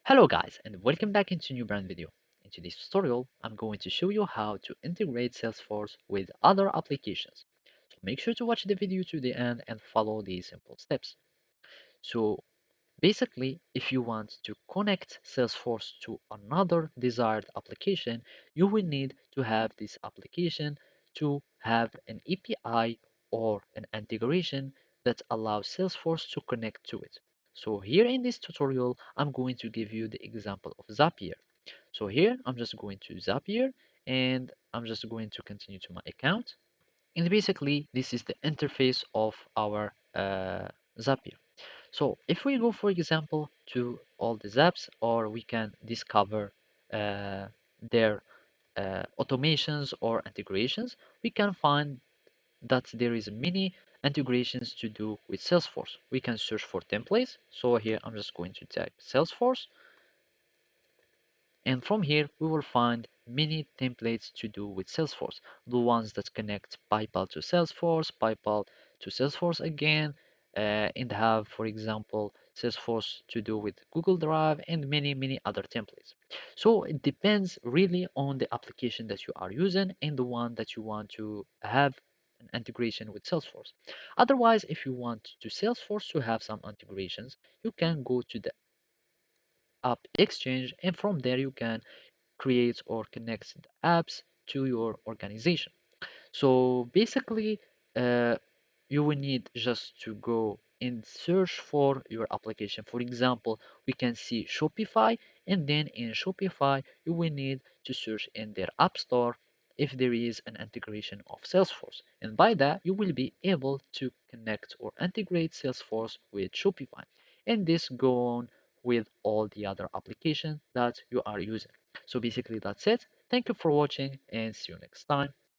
Hello guys and welcome back into a new brand video. In today's tutorial, I'm going to show you how to integrate Salesforce with other applications. So make sure to watch the video to the end and follow these simple steps. So basically, if you want to connect Salesforce to another desired application, you will need to have this application to have an API or an integration that allows Salesforce to connect to it. So here in this tutorial, I'm going to give you the example of Zapier. So here, I'm just going to Zapier and I'm just going to continue to my account. And basically, this is the interface of our Zapier. So if we go, for example, to all these apps, or we can discover uh, their automations or integrations, we can find that there is many integrations to do with Salesforce. We can search for templates. So here I'm just going to type Salesforce, and from here, we will find many templates to do with Salesforce. The ones that connect PayPal to Salesforce, PayPal to Salesforce again, and have, for example, Salesforce to do with Google Drive and many other templates. So it depends really on the application that you are using and the one that you want to have an integration with Salesforce. Otherwise, if you want to Salesforce to have some integrations, you can go to the app exchange, and from there you can create or connect the apps to your organization. So basically, uh, you will need just to go and search for your application. For example, we can see Shopify, and then in Shopify, you will need to search in their App Store if there is an integration of Salesforce. And by that, you will be able to connect or integrate Salesforce with Shopify. And this go on with all the other applications that you are using. So basically, that's it. Thank you for watching and see you next time.